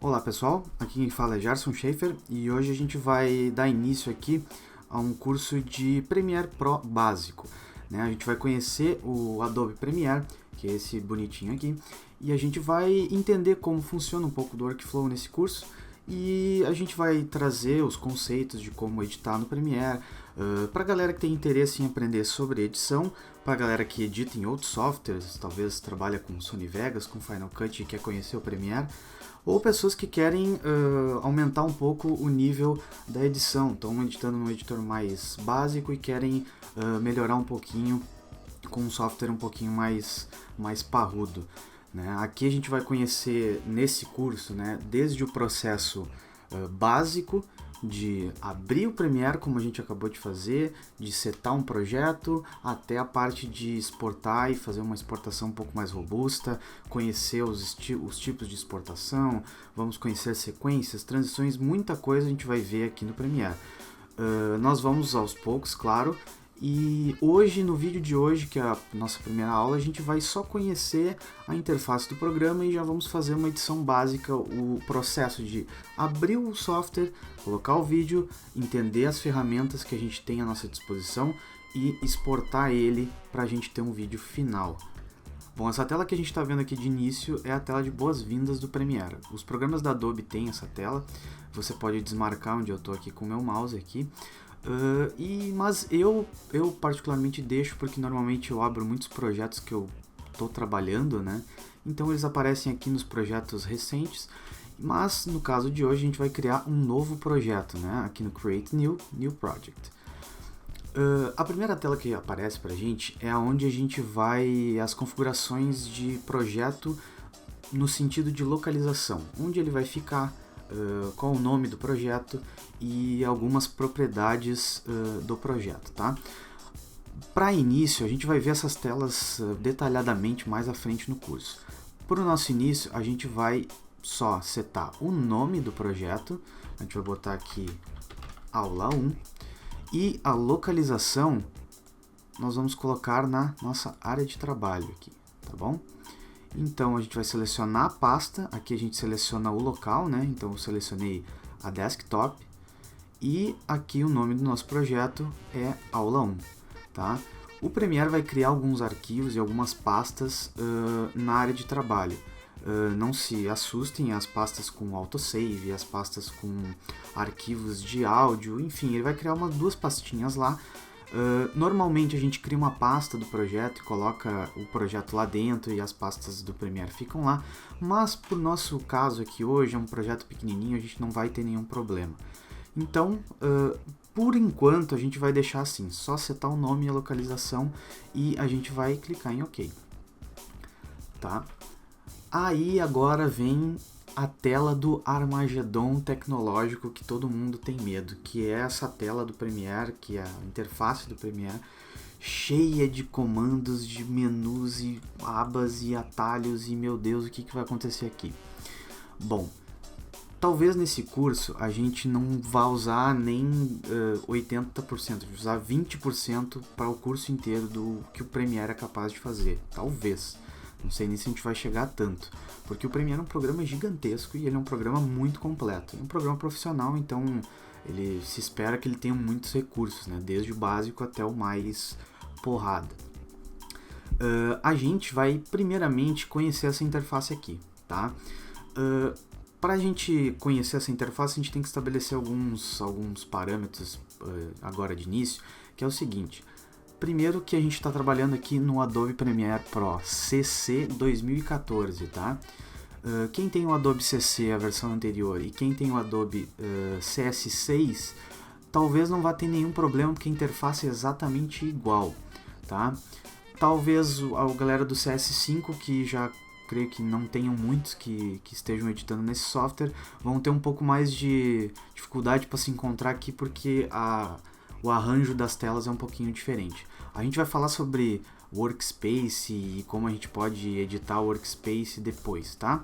Olá pessoal, aqui quem fala é Gerson Schaefer e hoje a gente vai dar início aqui a um curso de Premiere Pro básico. A gente vai conhecer o Adobe Premiere, que é esse bonitinho aqui, e a gente vai entender como funciona um pouco do workflow nesse curso e a gente vai trazer os conceitos de como editar no Premiere, para a galera que tem interesse em aprender sobre edição, para a galera que edita em outros softwares, talvez trabalha com Sony Vegas, com Final Cut e quer conhecer o Premiere, ou pessoas que querem aumentar um pouco o nível da edição, estão editando num editor mais básico e querem melhorar um pouquinho com um software um pouquinho mais parrudo. Aqui a gente vai conhecer nesse curso, desde o processo básico de abrir o Premiere, como a gente acabou de fazer, de setar um projeto, até a parte de exportar e fazer uma exportação um pouco mais robusta, conhecer os tipos de exportação, vamos conhecer sequências, transições, muita coisa a gente vai ver aqui no Premiere. Nós vamos aos poucos, claro, e hoje, no vídeo de hoje, que é a nossa primeira aula, a gente vai só conhecer a interface do programa e já vamos fazer uma edição básica, o processo de abrir o software, colocar o vídeo, entender as ferramentas que a gente tem à nossa disposição e exportar ele para a gente ter um vídeo final. Bom, essa tela que a gente está vendo aqui de início é a tela de boas-vindas do Premiere. Os programas da Adobe têm essa tela, você pode desmarcar onde eu estou aqui com o meu mouse aqui. Mas eu particularmente deixo porque normalmente eu abro muitos projetos que eu estou trabalhando, então eles aparecem aqui nos projetos recentes, mas no caso de hoje a gente vai criar um novo projeto, aqui no Create New Project. A primeira tela que aparece pra gente é onde a gente vai as configurações de projeto no sentido de localização, onde ele vai ficar, qual o nome do projeto e algumas propriedades do projeto, tá? Para início, a gente vai ver essas telas detalhadamente mais à frente no curso. Para o nosso início, a gente vai só setar o nome do projeto, a gente vai botar aqui aula 1, e a localização nós vamos colocar na nossa área de trabalho aqui, tá bom? Então a gente vai selecionar a pasta, aqui a gente seleciona o local, então eu selecionei a desktop e aqui o nome do nosso projeto é aula 1, tá? O Premiere vai criar alguns arquivos e algumas pastas na área de trabalho. Não se assustem, as pastas com autosave, as pastas com arquivos de áudio, enfim, ele vai criar duas pastinhas lá. Normalmente a gente cria uma pasta do projeto e coloca o projeto lá dentro e as pastas do Premiere ficam lá, mas por nosso caso aqui hoje é um projeto pequenininho, a gente não vai ter nenhum problema. Então, por enquanto a gente vai deixar assim, só setar o nome e a localização e a gente vai clicar em OK. Tá? Aí agora vem a tela do Armagedon tecnológico que todo mundo tem medo, que é essa tela do Premiere, que é a interface do Premiere, cheia de comandos, de menus e abas e atalhos e meu Deus, o que vai acontecer aqui? Bom, talvez nesse curso a gente não vá usar nem 80%, vai usar 20% para o curso inteiro do que o Premiere é capaz de fazer, talvez. Não sei nem se a gente vai chegar a tanto, porque o Premiere é um programa gigantesco e ele é um programa muito completo. É um programa profissional, então ele se espera que ele tenha muitos recursos, desde o básico até o mais porrada. A gente vai primeiramente conhecer essa interface aqui, tá? Para a gente conhecer essa interface, a gente tem que estabelecer alguns parâmetros agora de início, que é o seguinte. Primeiro que a gente está trabalhando aqui no Adobe Premiere Pro CC 2014, tá? Quem tem o Adobe CC, a versão anterior, e quem tem o Adobe CS6, talvez não vá ter nenhum problema, porque a interface é exatamente igual, tá? Talvez a galera do CS5, que já creio que não tenham muitos que estejam editando nesse software, vão ter um pouco mais de dificuldade para se encontrar aqui, porque o arranjo das telas é um pouquinho diferente. A gente vai falar sobre Workspace e como a gente pode editar o Workspace depois, tá?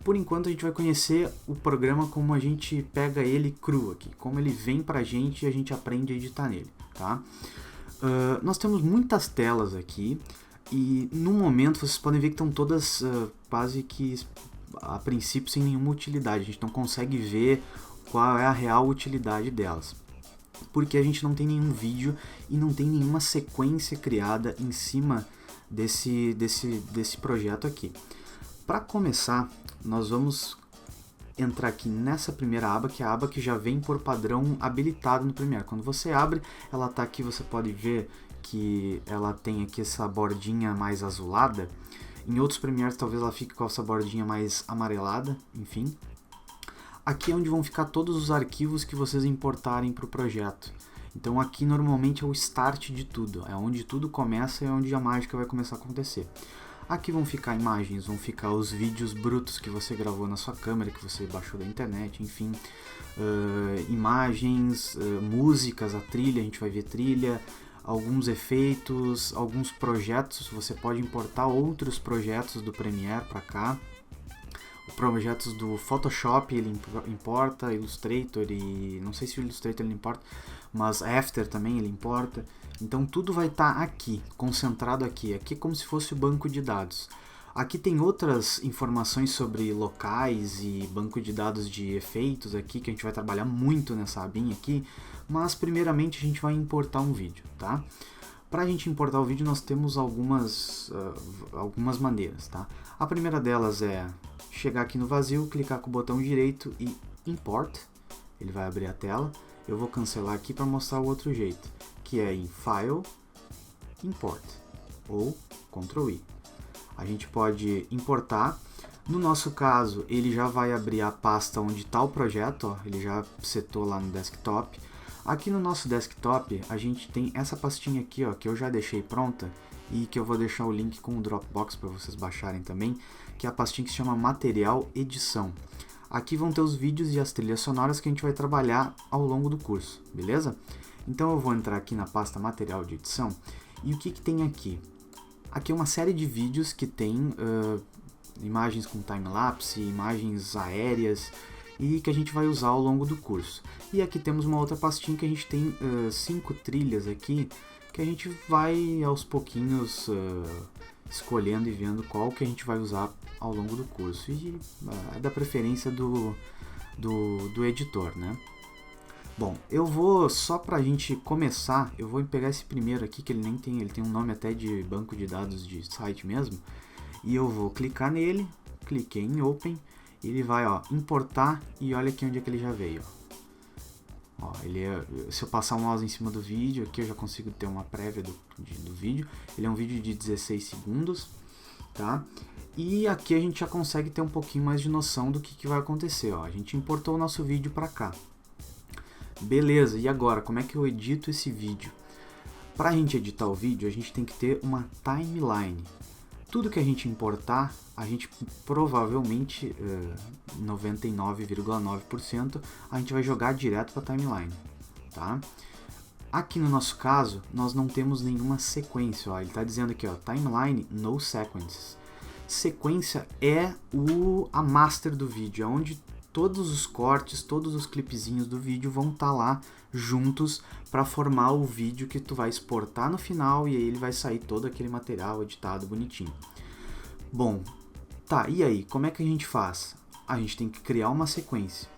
Por enquanto a gente vai conhecer o programa como a gente pega ele cru aqui, como ele vem pra gente e a gente aprende a editar nele, tá? Nós temos muitas telas aqui e no momento vocês podem ver que estão todas quase que a princípio sem nenhuma utilidade, a gente não consegue ver qual é a real utilidade delas, porque a gente não tem nenhum vídeo e não tem nenhuma sequência criada em cima desse projeto aqui. Para começar, nós vamos entrar aqui nessa primeira aba, que é a aba que já vem por padrão habilitado no Premiere. Quando você abre, ela está aqui, você pode ver que ela tem aqui essa bordinha mais azulada. Em outros Premieres talvez ela fique com essa bordinha mais amarelada, enfim. Aqui é onde vão ficar todos os arquivos que vocês importarem para o projeto. Então aqui normalmente é o start de tudo, é onde tudo começa e é onde a mágica vai começar a acontecer. Aqui vão ficar imagens, vão ficar os vídeos brutos que você gravou na sua câmera, que você baixou da internet, enfim. Imagens, músicas, a trilha, a gente vai ver trilha, alguns efeitos, alguns projetos, você pode importar outros projetos do Premiere para cá. Projetos do Photoshop ele importa, Illustrator e não sei se o Illustrator ele importa, mas After também ele importa. Então tudo vai estar aqui, concentrado aqui. Aqui é como se fosse o banco de dados. Aqui tem outras informações sobre locais e banco de dados de efeitos aqui, que a gente vai trabalhar muito nessa abinha aqui, mas primeiramente a gente vai importar um vídeo, tá? Para a gente importar o vídeo nós temos algumas maneiras, tá? A primeira delas é chegar aqui no vazio, clicar com o botão direito e Import, ele vai abrir a tela. Eu vou cancelar aqui para mostrar o outro jeito, que é em File, Import, ou Ctrl I. A gente pode importar, no nosso caso ele já vai abrir a pasta onde está o projeto, ó, ele já setou lá no desktop. Aqui no nosso desktop a gente tem essa pastinha aqui, ó, que eu já deixei pronta e que eu vou deixar o link com o Dropbox para vocês baixarem também, que é a pastinha que se chama Material Edição. Aqui vão ter os vídeos e as trilhas sonoras que a gente vai trabalhar ao longo do curso, beleza? Então eu vou entrar aqui na pasta Material de Edição e o que tem aqui? Aqui é uma série de vídeos que tem imagens com time-lapse, imagens aéreas e que a gente vai usar ao longo do curso. E aqui temos uma outra pastinha que a gente tem 5 trilhas aqui que a gente vai aos pouquinhos escolhendo e vendo qual que a gente vai usar ao longo do curso e é da preferência do editor, né? Bom, eu vou, só pra gente começar, eu vou pegar esse primeiro aqui, que ele tem um nome até de banco de dados de site mesmo, e eu vou clicar nele, cliquei em Open, e ele vai, ó, importar, e olha aqui onde é que ele já veio, ó, se eu passar o mouse em cima do vídeo, aqui eu já consigo ter uma prévia do vídeo. Ele é um vídeo de 16 segundos, tá? E aqui a gente já consegue ter um pouquinho mais de noção do que vai acontecer, ó. A gente importou o nosso vídeo para cá. Beleza, e agora, como é que eu edito esse vídeo? Para a gente editar o vídeo, a gente tem que ter uma timeline. Tudo que a gente importar, a gente provavelmente, 99,9%, a gente vai jogar direto para a timeline, tá? Aqui no nosso caso, nós não temos nenhuma sequência, ó. Ele está dizendo aqui, ó, timeline no sequences. Sequência é a master do vídeo, é onde todos os cortes, todos os clipezinhos do vídeo vão estar lá juntos para formar o vídeo que tu vai exportar no final e aí ele vai sair todo aquele material editado bonitinho. Bom, tá, e aí, como é que a gente faz? A gente tem que criar uma sequência.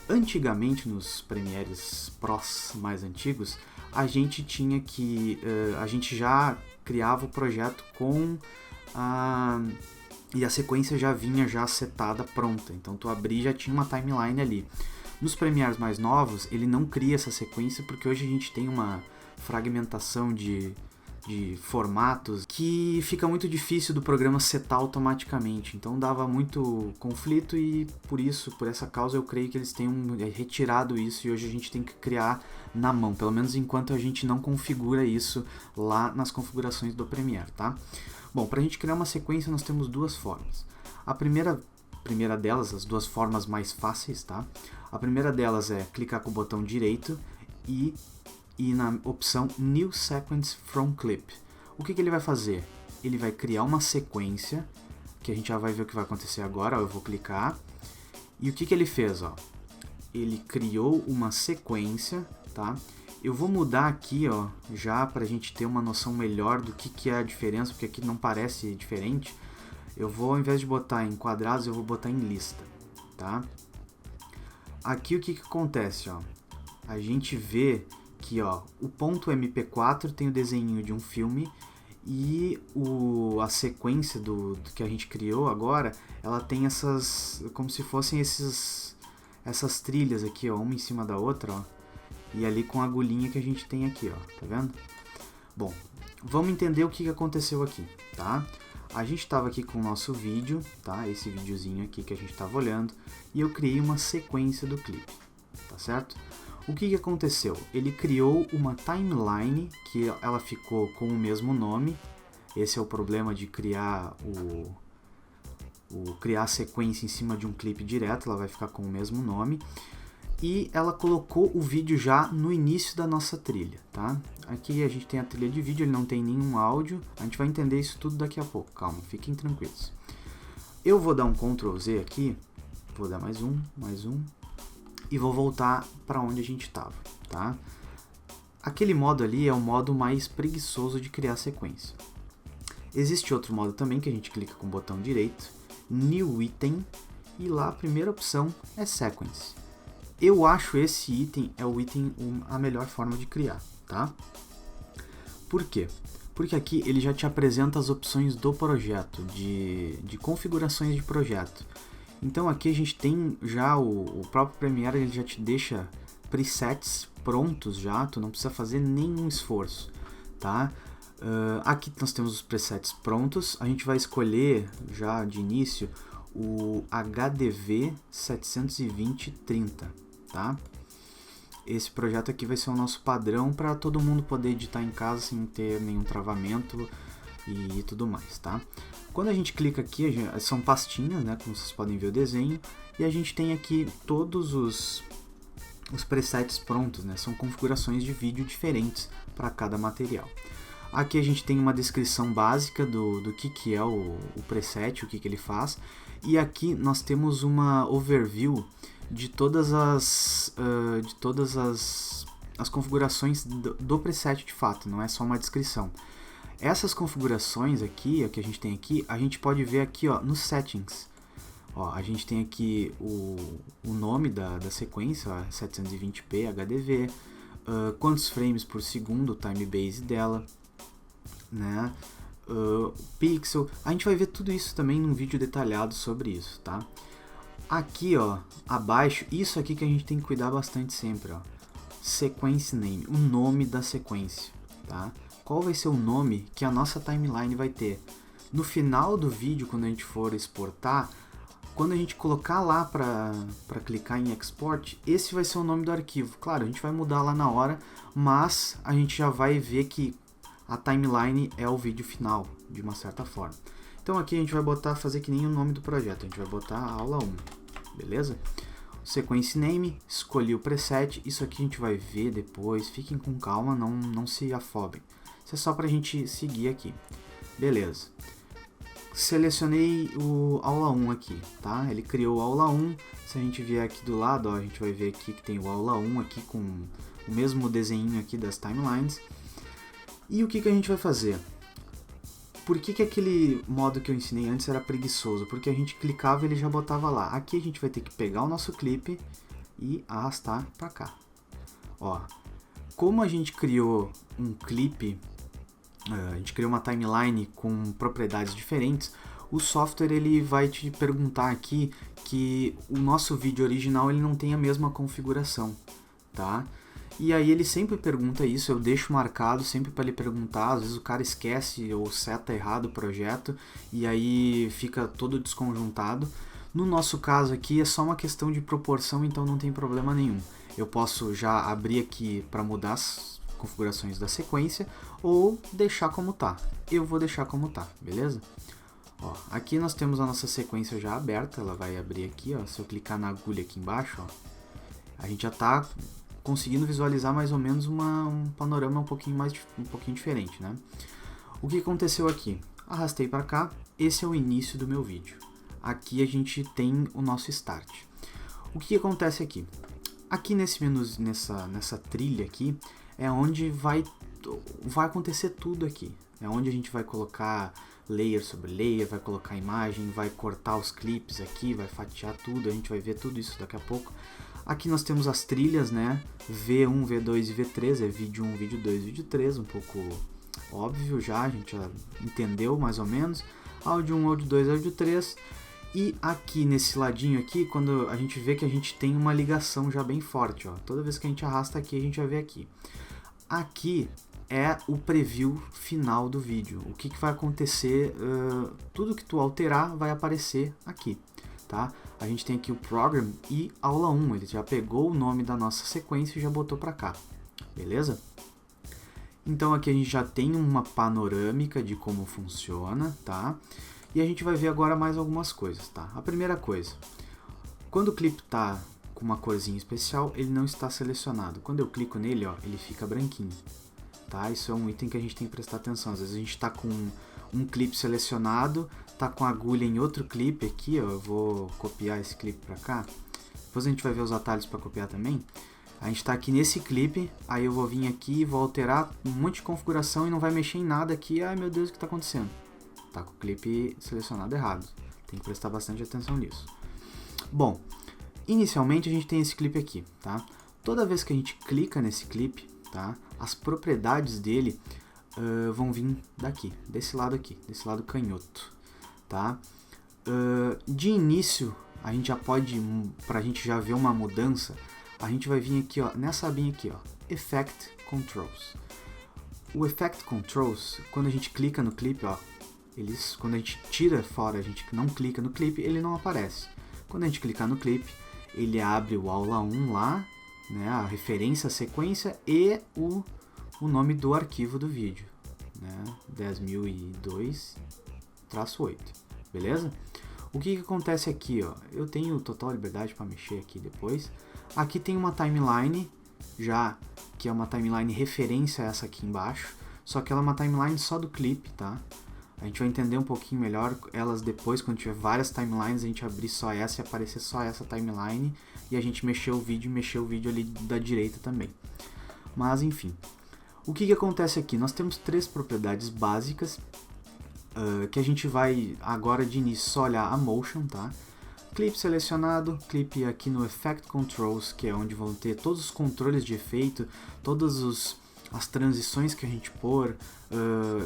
Antigamente, nos Premieres Pros mais antigos, a gente tinha que, a gente já criava o projeto com e a sequência já vinha já setada, pronta. Então tu abrir já tinha uma timeline ali. Nos Premieres mais novos, ele não cria essa sequência porque hoje a gente tem uma fragmentação de formatos que fica muito difícil do programa setar automaticamente. Então dava muito conflito e por essa causa eu creio que eles tenham retirado isso e hoje a gente tem que criar na mão, pelo menos enquanto a gente não configura isso lá nas configurações do Premiere, tá? Bom, para a gente criar uma sequência nós temos duas formas. A primeira delas, as duas formas mais fáceis, tá? A primeira delas é clicar com o botão direito e na opção New Sequence from Clip. O que ele vai fazer? Ele vai criar uma sequência, que a gente já vai ver o que vai acontecer agora, ó, eu vou clicar. E o que ele fez? Ó? Ele criou uma sequência, tá? Eu vou mudar aqui, ó, já para a gente ter uma noção melhor do que é a diferença, porque aqui não parece diferente. Eu vou, ao invés de botar em quadrados, eu vou botar em lista, tá? Aqui o que acontece, ó? A gente vê que, ó, o ponto MP4 tem o desenho de um filme e a sequência do que a gente criou agora, ela tem essas, como se fossem essas trilhas aqui, ó, uma em cima da outra, ó, e ali com a agulhinha que a gente tem aqui, ó, tá vendo? Bom, vamos entender o que aconteceu aqui, tá? A gente estava aqui com o nosso vídeo, tá? Esse videozinho aqui que a gente estava olhando, e eu criei uma sequência do clipe, tá certo? O que aconteceu? Ele criou uma timeline que ela ficou com o mesmo nome. Esse é o problema de criar criar a sequência em cima de um clipe direto, ela vai ficar com o mesmo nome. E ela colocou o vídeo já no início da nossa trilha, tá? Aqui a gente tem a trilha de vídeo, ele não tem nenhum áudio. A gente vai entender isso tudo daqui a pouco, calma, fiquem tranquilos. Eu vou dar um Ctrl Z aqui, vou dar mais um, e vou voltar para onde a gente estava, tá? Aquele modo ali é o modo mais preguiçoso de criar sequência. Existe outro modo também que a gente clica com o botão direito, New Item, e lá a primeira opção é Sequence. Eu acho esse item é o item a melhor forma de criar, tá? Por quê? Porque aqui ele já te apresenta as opções do projeto, de configurações de projeto. Então aqui a gente tem já o próprio Premiere, ele já te deixa presets prontos já, tu não precisa fazer nenhum esforço, tá? Aqui nós temos os presets prontos, a gente vai escolher já de início o HDV 720/30, tá? Esse projeto aqui vai ser o nosso padrão para todo mundo poder editar em casa sem ter nenhum travamento e tudo mais, tá? Quando a gente clica aqui, são pastinhas, né, como vocês podem ver o desenho, e a gente tem aqui todos os presets prontos, né, são configurações de vídeo diferentes para cada material. Aqui a gente tem uma descrição básica do que é o preset, o que ele faz, e aqui nós temos uma overview de todas as configurações do preset de fato, não é só uma descrição. Essas configurações aqui, que a gente tem aqui, a gente pode ver aqui, ó, nos settings. Ó, a gente tem aqui o nome da sequência, ó, 720p HDV, quantos frames por segundo, o time base dela, né? Pixel. A gente vai ver tudo isso também num vídeo detalhado sobre isso, tá? Aqui, ó, abaixo, isso aqui que a gente tem que cuidar bastante sempre, ó. Sequence name, o nome da sequência, tá? Qual vai ser o nome que a nossa timeline vai ter? No final do vídeo, quando a gente for exportar, quando a gente colocar lá para clicar em Export, esse vai ser o nome do arquivo. Claro, a gente vai mudar lá na hora, mas a gente já vai ver que a timeline é o vídeo final, de uma certa forma. Então aqui a gente vai fazer que nem o nome do projeto, a gente vai botar aula 1, beleza? Sequence name, escolhi o preset, isso aqui a gente vai ver depois, fiquem com calma, não se afobem. Isso é só pra gente seguir aqui. Beleza. Selecionei o aula 1 aqui, tá? Ele criou o aula 1, se a gente vier aqui do lado, ó, a gente vai ver aqui que tem o aula 1 aqui com o mesmo desenho aqui das timelines. E o que a gente vai fazer? Por que aquele modo que eu ensinei antes era preguiçoso? Porque a gente clicava e ele já botava lá. Aqui a gente vai ter que pegar o nosso clipe e arrastar pra cá. Ó, como a gente criou um clipe, a gente criou uma timeline com propriedades diferentes, o software ele vai te perguntar aqui que o nosso vídeo original ele não tem a mesma configuração, tá? E aí ele sempre pergunta isso, eu deixo marcado sempre para ele perguntar, às vezes o cara esquece ou seta errado o projeto e aí fica todo desconjuntado. No nosso caso aqui é só uma questão de proporção, então não tem problema nenhum. Eu posso já abrir aqui para mudar as configurações da sequência ou deixar como tá. Eu vou deixar como tá, beleza? Ó, aqui nós temos a nossa sequência já aberta, ela vai abrir aqui, ó. Se eu clicar na agulha aqui embaixo, ó, a gente já está conseguindo visualizar mais ou menos um panorama um pouquinho diferente, né? O que aconteceu aqui? Arrastei para cá, esse é o início do meu vídeo. Aqui a gente tem o nosso start. O que acontece aqui? Aqui nesse menu, nessa trilha aqui, é onde vai acontecer tudo aqui. É onde a gente vai colocar layer sobre layer, vai colocar imagem, vai cortar os clipes aqui, vai fatiar tudo, a gente vai ver tudo isso daqui a pouco. Aqui nós temos as trilhas, né? V1, V2 e V3, é vídeo 1, vídeo 2, vídeo 3, um pouco óbvio já, a gente já entendeu mais ou menos. Áudio 1, áudio 2, áudio 3. E aqui nesse ladinho aqui, quando a gente vê que a gente tem uma ligação já bem forte, ó. Toda vez que a gente arrasta aqui, a gente vai ver aqui. Aqui é o preview final do vídeo. O que vai acontecer, tudo que tu alterar vai aparecer aqui, tá? A gente tem aqui o Program e aula 1, ele já pegou o nome da nossa sequência e já botou para cá, beleza? Então aqui a gente já tem uma panorâmica de como funciona, tá? E a gente vai ver agora mais algumas coisas, tá? A primeira coisa, quando o clipe tá com uma corzinha especial, ele não está selecionado. Quando eu clico nele, ó, ele fica branquinho, tá? Isso é um item que a gente tem que prestar atenção. Às vezes a gente tá com um clipe selecionado, tá com a agulha em outro clipe aqui, ó, eu vou copiar esse clipe para cá. Depois a gente vai ver os atalhos para copiar também. A gente está aqui nesse clipe, aí eu vou vir aqui e vou alterar um monte de configuração e não vai mexer em nada aqui. Ai meu Deus, o que está acontecendo? Tá com o clipe selecionado errado. Tem que prestar bastante atenção nisso. Bom, inicialmente a gente tem esse clipe aqui, tá? Toda vez que a gente clica nesse clipe, tá? As propriedades dele vão vir daqui, desse lado aqui, desse lado canhoto, tá? De início, a gente já pode, pra gente já ver uma mudança, a gente vai vir aqui, ó, nessa abinha aqui, ó, Effect Controls. O Effect Controls, quando a gente clica no clipe, ó, quando a gente tira fora, a gente não clica no clipe, ele não aparece. Quando a gente clicar no clipe, ele abre o aula 1 lá, né, a referência, a sequência e o nome do arquivo do vídeo, né, 10.002-8, beleza? O que acontece aqui, ó, eu tenho total liberdade para mexer aqui depois. Aqui tem uma timeline, já que é uma timeline referência a essa aqui embaixo, só que ela é uma timeline só do clipe, tá? A gente vai entender um pouquinho melhor elas depois, quando tiver várias timelines, a gente abrir só essa e aparecer só essa timeline e a gente mexer o vídeo ali da direita também. Mas enfim, o que acontece aqui? Nós temos três propriedades básicas que a gente vai agora de início só olhar a motion, tá? Clipe selecionado, clipe aqui no Effect Controls, que é onde vão ter todos os controles de efeito, todas as transições que a gente pôr,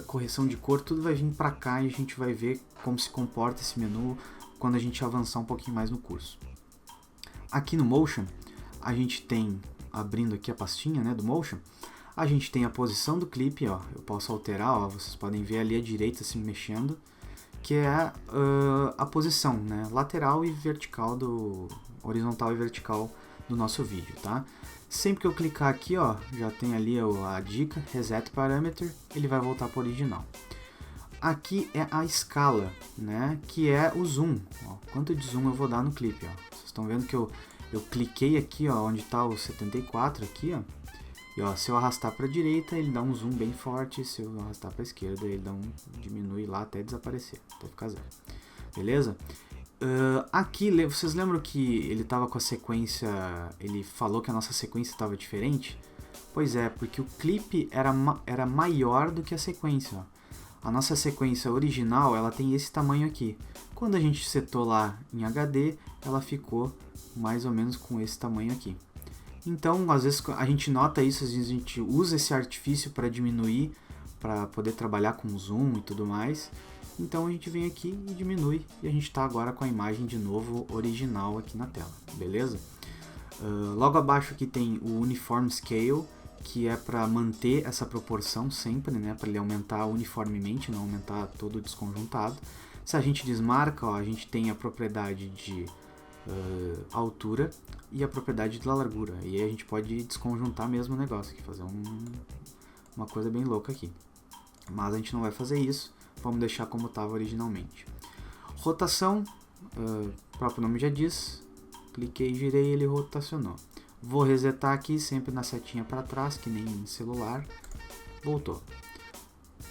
correção de cor, tudo vai vir para cá e a gente vai ver como se comporta esse menu quando a gente avançar um pouquinho mais no curso. Aqui no Motion, a gente tem, abrindo aqui a pastinha, né, do Motion, a gente tem a posição do clipe, ó, eu posso alterar, ó, vocês podem ver ali à direita se mexendo, que é a posição, né, lateral e vertical, horizontal e vertical do nosso vídeo, tá? Sempre que eu clicar aqui, ó, já tem ali a dica, Reset Parameter, ele vai voltar para o original. Aqui é a escala, né, que é o zoom, ó, quanto de zoom eu vou dar no clipe, ó. Vocês estão vendo que eu cliquei aqui, ó, onde está o 74 aqui, ó, e ó, se eu arrastar para a direita, ele dá um zoom bem forte, se eu arrastar para a esquerda, ele diminui lá até desaparecer, até ficar zero. Beleza? Aqui, vocês lembram que ele estava com a sequência, ele falou que a nossa sequência estava diferente? Pois é, porque o clipe era maior do que a sequência, ó. A nossa sequência original, ela tem esse tamanho aqui. Quando a gente setou lá em HD, ela ficou mais ou menos com esse tamanho aqui. Então, às vezes a gente nota isso, às vezes a gente usa esse artifício para diminuir, para poder trabalhar com zoom e tudo mais. Então a gente vem aqui e diminui e a gente está agora com a imagem de novo original aqui na tela, beleza? Logo abaixo aqui tem o Uniform Scale, que é para manter essa proporção sempre, né? Para ele aumentar uniformemente, não aumentar todo desconjuntado. Se a gente desmarca, ó, a gente tem a propriedade de altura e a propriedade da largura. E aí a gente pode desconjuntar mesmo o negócio aqui, fazer uma coisa bem louca aqui. Mas a gente não vai fazer isso, vamos deixar como estava originalmente. Rotação, o próprio nome já diz, cliquei e girei, ele rotacionou. Vou resetar aqui, sempre na setinha para trás, que nem em celular, voltou.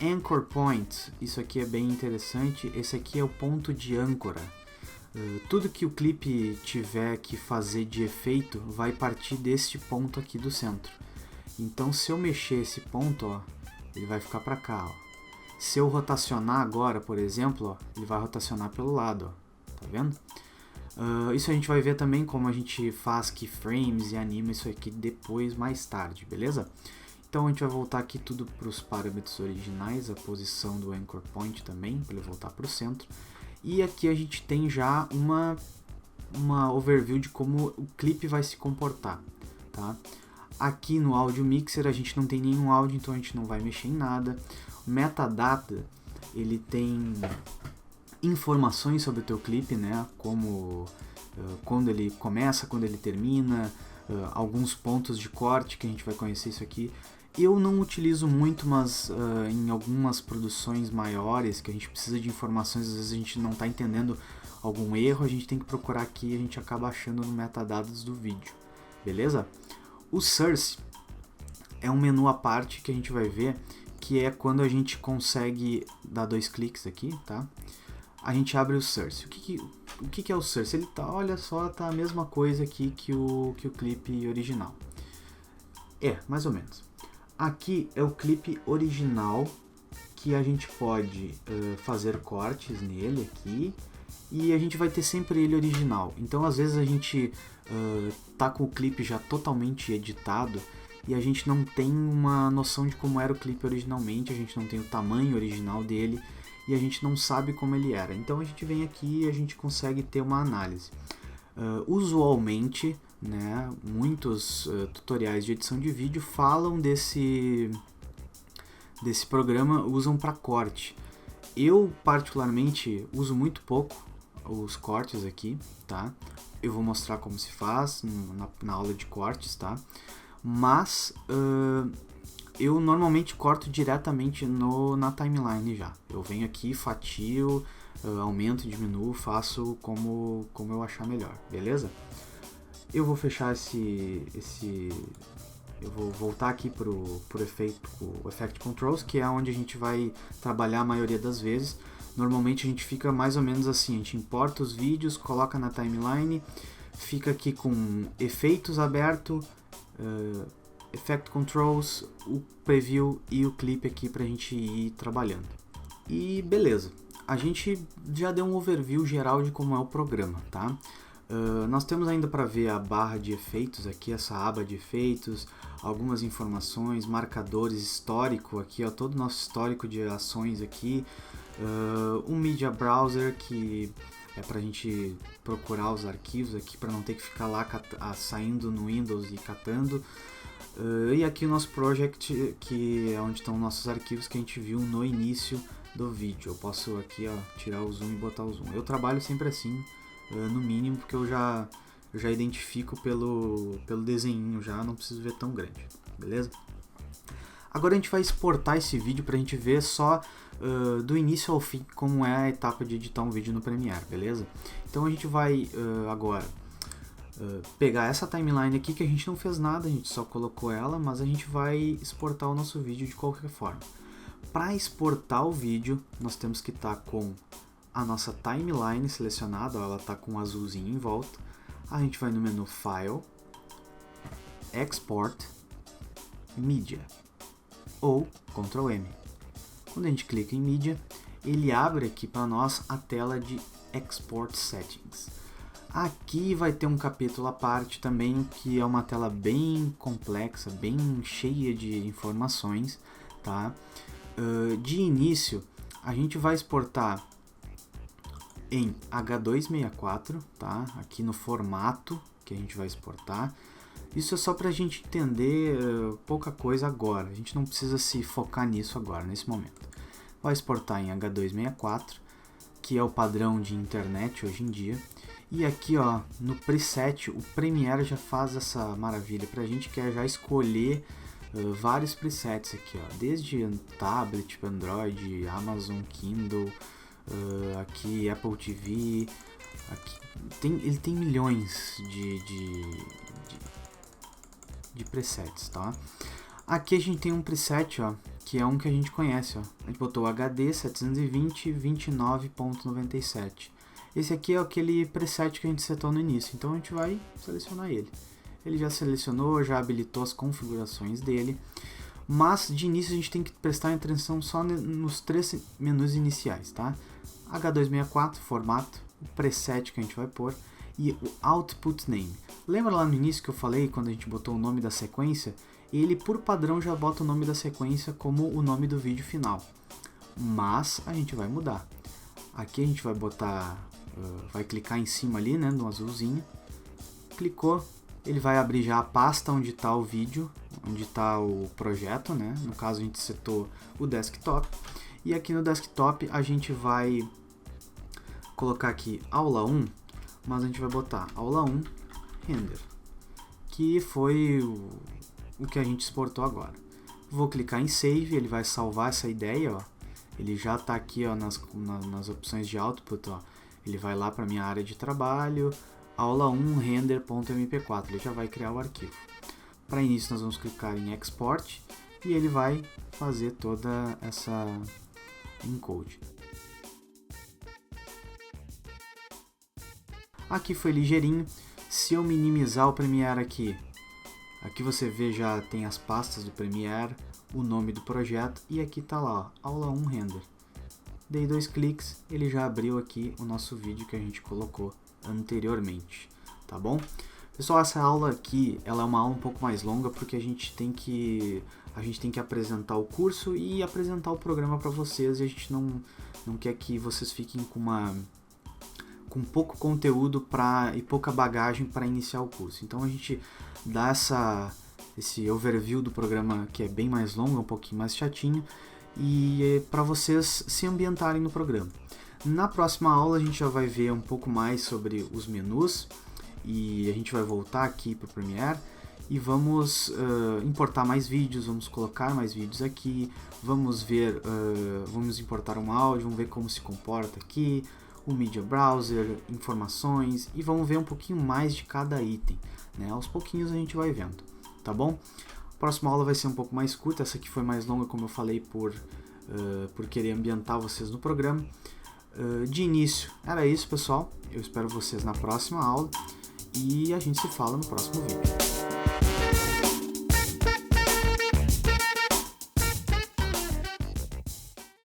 Anchor Point, isso aqui é bem interessante, esse aqui é o ponto de âncora. Tudo que o clipe tiver que fazer de efeito vai partir deste ponto aqui do centro. Então se eu mexer esse ponto, ó, ele vai ficar para cá, ó. Se eu rotacionar agora, por exemplo, ó, ele vai rotacionar pelo lado, ó, tá vendo? Isso a gente vai ver também como a gente faz keyframes e anima isso aqui depois, mais tarde, beleza? Então a gente vai voltar aqui tudo para os parâmetros originais, a posição do anchor point também, para ele voltar para o centro. E aqui a gente tem já uma overview de como o clipe vai se comportar, tá? Aqui no Audio Mixer a gente não tem nenhum áudio, então a gente não vai mexer em nada. O metadata, ele tem informações sobre o teu clipe, né? Como quando ele começa, quando ele termina, alguns pontos de corte que a gente vai conhecer isso aqui. Eu não utilizo muito, mas em algumas produções maiores que a gente precisa de informações, às vezes a gente não está entendendo algum erro, a gente tem que procurar aqui e a gente acaba achando no metadados do vídeo, beleza? O Source é um menu à parte que a gente vai ver, que é quando a gente consegue dar 2 cliques aqui, tá? A gente abre o Source. O que é o Source? Ele tá, olha só, tá a mesma coisa aqui que o clipe original. Mais ou menos. Aqui é o clipe original, que a gente pode fazer cortes nele aqui, e a gente vai ter sempre ele original. Então às vezes a gente tá com o clipe já totalmente editado e a gente não tem uma noção de como era o clipe originalmente, a gente não tem o tamanho original dele e a gente não sabe como ele era. Então a gente vem aqui e a gente consegue ter uma análise. Usualmente, né, muitos tutoriais de edição de vídeo falam desse programa, usam para corte. Eu particularmente uso muito pouco os cortes aqui, tá? Eu vou mostrar como se faz na aula de cortes, tá? Mas eu normalmente corto diretamente na timeline já. Eu venho aqui, fatio, aumento, diminuo, faço como eu achar melhor, beleza? Eu vou fechar eu vou voltar aqui pro Effect Controls, que é onde a gente vai trabalhar a maioria das vezes. Normalmente a gente fica mais ou menos assim, a gente importa os vídeos, coloca na timeline, fica aqui com efeitos aberto, Effect Controls, o preview e o clipe aqui pra gente ir trabalhando. E beleza, a gente já deu um overview geral de como é o programa, tá? Nós temos ainda para ver a barra de efeitos aqui, essa aba de efeitos, algumas informações, marcadores, histórico aqui, ó, todo o nosso histórico de ações aqui, um Media Browser que é para a gente procurar os arquivos aqui, para não ter que ficar lá saindo no Windows e catando, e aqui o nosso Project, que é onde estão nossos arquivos que a gente viu no início do vídeo. Eu posso aqui, ó, tirar o zoom e botar o zoom. Eu trabalho sempre assim, no mínimo, porque eu já identifico pelo desenho, já não preciso ver tão grande, beleza? Agora a gente vai exportar esse vídeo para a gente ver só do início ao fim como é a etapa de editar um vídeo no Premiere, beleza? Então a gente vai agora pegar essa timeline aqui, que a gente não fez nada, a gente só colocou ela, mas a gente vai exportar o nosso vídeo de qualquer forma. Para exportar o vídeo, nós temos que estar com a nossa timeline selecionada, ó, ela está com um azulzinho em volta. A gente vai no menu File, Export, Media, ou Ctrl M. Quando a gente clica em Media, ele abre aqui para nós a tela de Export Settings. Aqui vai ter um capítulo à parte também, que é uma tela bem complexa, bem cheia de informações, tá? De início, a gente vai exportar em H264, tá? Aqui no formato que a gente vai exportar. Isso é só para a gente entender pouca coisa agora. A gente não precisa se focar nisso agora, nesse momento. Vai exportar em H264, que é o padrão de internet hoje em dia. E aqui, ó, no preset, o Premiere já faz essa maravilha para a gente, que é já escolher vários presets aqui, ó, desde tablet, Android, Amazon Kindle, aqui Apple TV, aqui ele tem milhões de presets, tá? Aqui a gente tem um preset, ó, que é um que a gente conhece, ó. A gente botou HD 720 29.97. Esse aqui é aquele preset que a gente setou no início, então a gente vai selecionar ele. Ele já selecionou, já habilitou as configurações dele. Mas de início a gente tem que prestar atenção só nos 3 menus iniciais, tá? H264, formato, o preset que a gente vai pôr e o output name. Lembra lá no início que eu falei quando a gente botou o nome da sequência? Ele por padrão já bota o nome da sequência como o nome do vídeo final. Mas a gente vai mudar. Aqui a gente vai botar, vai clicar em cima ali, né, no azulzinho. Clicou, ele vai abrir já a pasta onde está o vídeo, onde está o projeto, né? No caso a gente setou o desktop. E aqui no desktop a gente vai colocar aqui aula 1, mas a gente vai botar aula 1 render, que foi o que a gente exportou agora. Vou clicar em save, ele vai salvar essa ideia, ó. Ele já está aqui, ó, nas opções de output, ó. Ele vai lá para minha área de trabalho, aula 1 render.mp4, ele já vai criar o arquivo. Para início nós vamos clicar em export e ele vai fazer toda essa encode. Aqui foi ligeirinho. Se eu minimizar o Premiere aqui você vê já tem as pastas do Premiere, o nome do projeto e aqui tá lá, ó, aula 1 render. Dei 2 cliques, ele já abriu aqui o nosso vídeo que a gente colocou anteriormente, tá bom? Pessoal, essa aula aqui, ela é uma aula um pouco mais longa porque a gente tem que apresentar o curso e apresentar o programa para vocês, e a gente não quer que vocês fiquem com pouco conteúdo e pouca bagagem para iniciar o curso. Então a gente dá esse overview do programa que é bem mais longo, um pouquinho mais chatinho, e para vocês se ambientarem no programa. Na próxima aula a gente já vai ver um pouco mais sobre os menus e a gente vai voltar aqui para o Premiere e vamos importar mais vídeos, vamos colocar mais vídeos aqui, vamos ver, vamos importar um áudio, vamos ver como se comporta aqui, o Media Browser, informações e vamos ver um pouquinho mais de cada item, né? Aos pouquinhos a gente vai vendo, tá bom? A próxima aula vai ser um pouco mais curta, essa aqui foi mais longa, como eu falei, por querer ambientar vocês no programa. De início era isso, pessoal, eu espero vocês na próxima aula e a gente se fala no próximo vídeo.